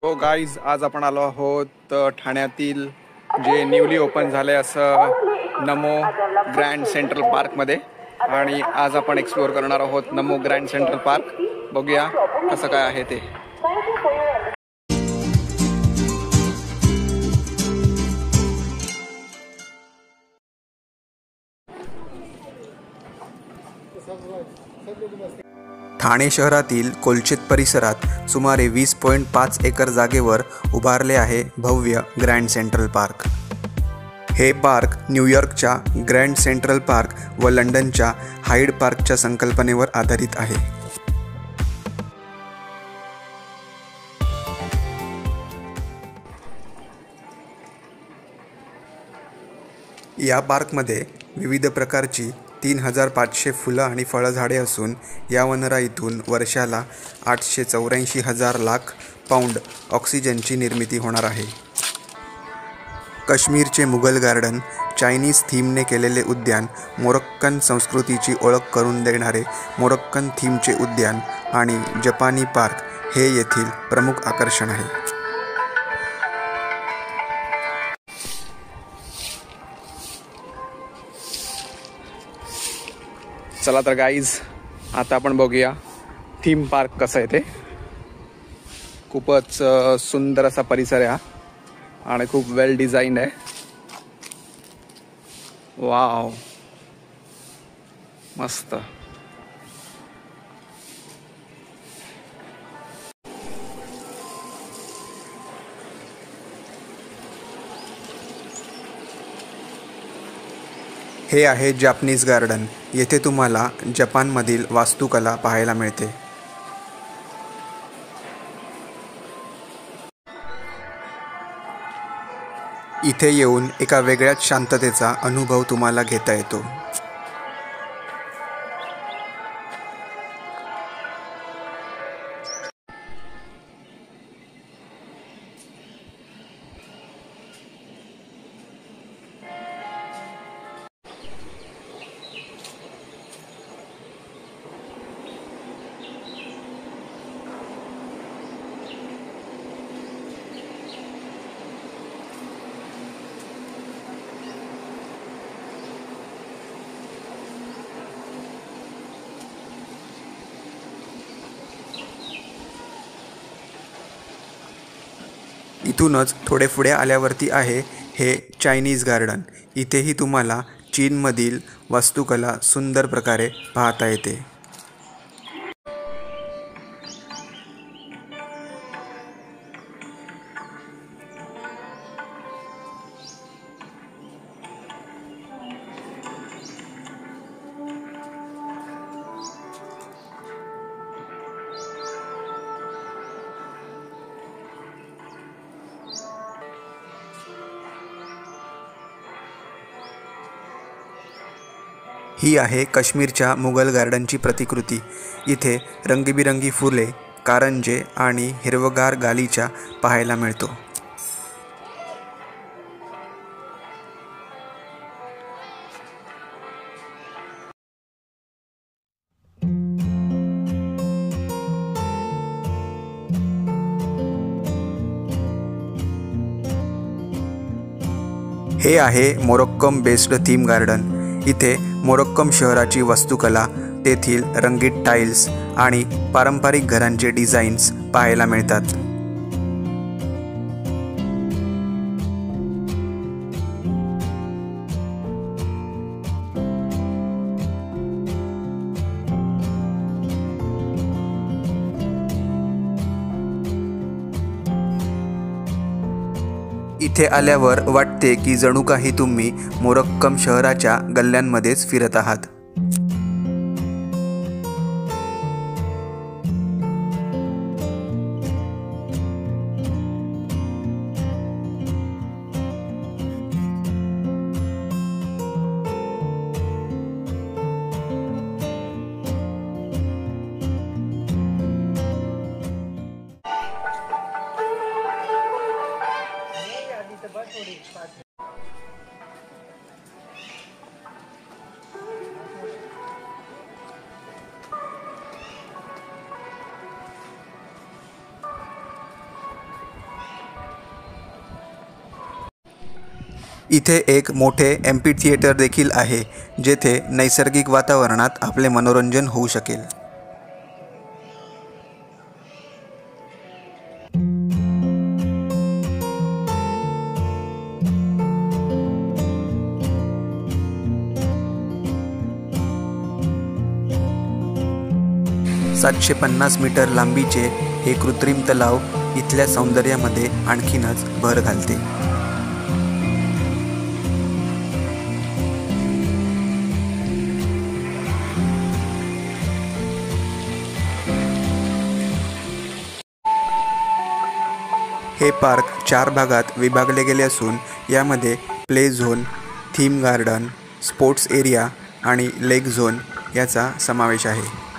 हो गाईज, आज आपण आलो आहोत ठाण्यातील जे न्यूली ओपन झाले असं नमो ग्रँड सेंट्रल पार्कमध्ये. आणि आज आपण एक्सप्लोअर करणार आहोत नमो ग्रँड सेंट्रल पार्क. बघूया कसं काय आहे ते. ठाणे शहरातील कोलचेत परिसरात सुमारे 20.5 एकर जागेवर उभारले आहे भव्य ग्रँड सेंट्रल पार्क. हे पार्क न्यूयॉर्कच्या ग्रँड सेंट्रल पार्क व लंडनच्या हाइड पार्कच्या संकल्पनेवर आधारित आहे. या पार्कमध्ये विविध प्रकारची 3500 फुलं आणि फळझाडे असून या वनराईतून वर्षाला 884,000 लाख पाऊंड ऑक्सिजनची निर्मिती होणार आहे. काश्मीरचे मुघल गार्डन, चायनीज थीमने केलेले उद्यान, मोरोक्कन संस्कृतीची ओळख करून देणारे मोरोक्कन थीमचे उद्यान आणि जपानी पार्क हे येथील प्रमुख आकर्षण आहे. चला तर गाईज, आता आपण बघूया थीम पार्क कसं आहे ते. खूपच सुंदर असा परिसर आहे आणि खूप वेल डिझाईन आहे. वाव, मस्त. हे आहे जपानीज गार्डन. येथे तुम्हाला जपानमधील वास्तुकला पाहायला मिळते. इथे येऊन एका वेगळ्याच शांततेचा अनुभव तुम्हाला घेता येतो. इथूनच थोडे पुढे आल्यावरती आहे हे चायनीज गार्डन. इथेही तुम्हाला चीनमधील वास्तुकला सुंदर प्रकारे पाहता येते. ही आहे काश्मीरच्या मुघल गार्डनची प्रतिकृती. इथे रंगीबिरंगी फुले, कारंजे आणि हिरवगार गालिचा पाहायला मिळतो. हे आहे मोरोक्कन बेस्ड थीम गार्डन. इथे मोरोक्कन शहराची वास्तुकला, तेथील रंगीत टाईल्स आणि पारंपरिक घरांचे डिझाईन्स पाहायला मिळतात. इथे आल्यावर वाटते की जणू काही तुम्ही मोरोक्कन शहराच्या गल्ल्यांमध्येच फिरत आहात. इथे एक मोठे एम्पी थिएटर देखील आहे, जेथे नैसर्गिक वातावरणात आपले मनोरंजन होऊ शकेल. $750 मीटर लांबीचे हे कृत्रिम तलाव इथल्या सौंदर्यामध्ये आणखीनच भर घालते. हे पार्क 4 भागात विभागले गेले असून यामध्ये play zone, theme garden, sports area आणि लेक झोन याचा समावेश आहे.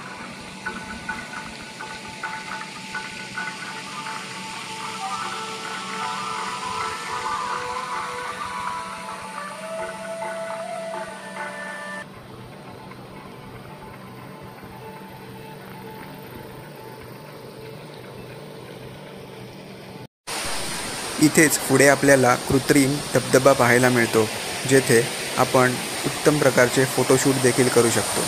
इथेच पुढे आपल्याला कृत्रिम धबधबा पाहायला मिळतो, जेथे आपण उत्तम प्रकारचे फोटोशूट देखील करू शकतो.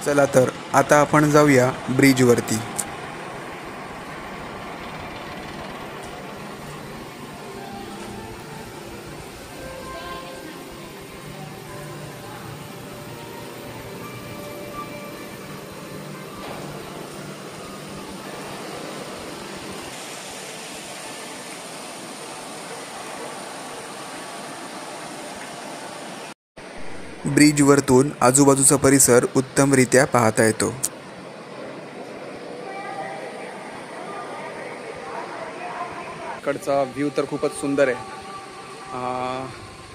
चला तर आता आपण जाऊया ब्रिजवरती. ब्रिजवरतून आजूबाजूचा परिसर उत्तमरित्या पाहता येतो. इकडचा व्ह्यू तर खूपच सुंदर आहे.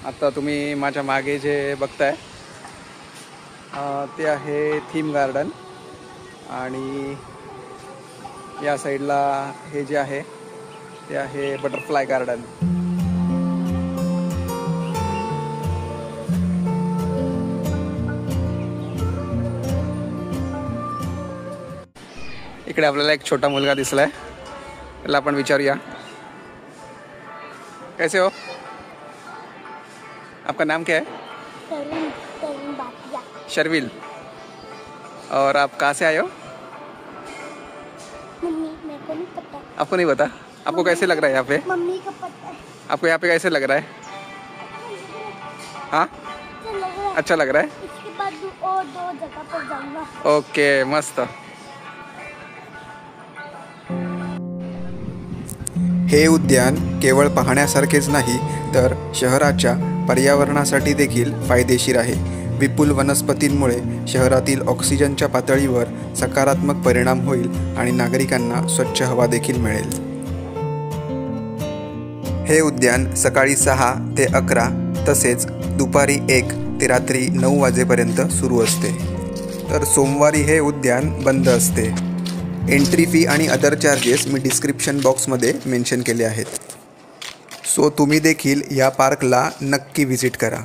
आता तुम्ही माझ्या मागे जे बघताय ते आहे थीम गार्डन आणि या साईडला हे जे आहे ते आहे बटरफ्लाय गार्डन. इकडे आपल्याला एक छोटा मुलगा दिसलाय, त्याला आपण विचारूया. कैसे हो? आपका नाम क्या है? शर्विल. और आप कहाँ से आए हो? मम्मी, मेरे को नहीं पता. आपको नहीं पता? आपको कैसे लग रहा है यहाँ पे? मम्मी को पता है. आपको यहाँ पे कैसे लग रहा है? हाँ, अच्छा लग रहा है. इसके बाद और 2 जगह पर जाऊंगा. ओके, मस्त. हे उद्यान केवळ पाहण्यासारखेच नाही तर शहराच्या पर्यावरणासाठी देखील फायदेशीर आहे. विपुल वनस्पतींमुळे शहरातील ऑक्सिजनच्या पातळीवर सकारात्मक परिणाम होईल आणि नागरिकांना स्वच्छ हवा देखील मिळेल. हे उद्यान सकाळी 6 ते 11 तसेच दुपारी 1 ते रात्री 9 वाजेपर्यंत सुरू असते. तर सोमवारी हे उद्यान बंद असते. एंट्री फी आणि अदर चार्जेस मी डिस्क्रिप्शन बॉक्समध्ये मेन्शन केले आहेत. सो तुम्ही देखील या पार्कला नक्की व्हिजिट करा.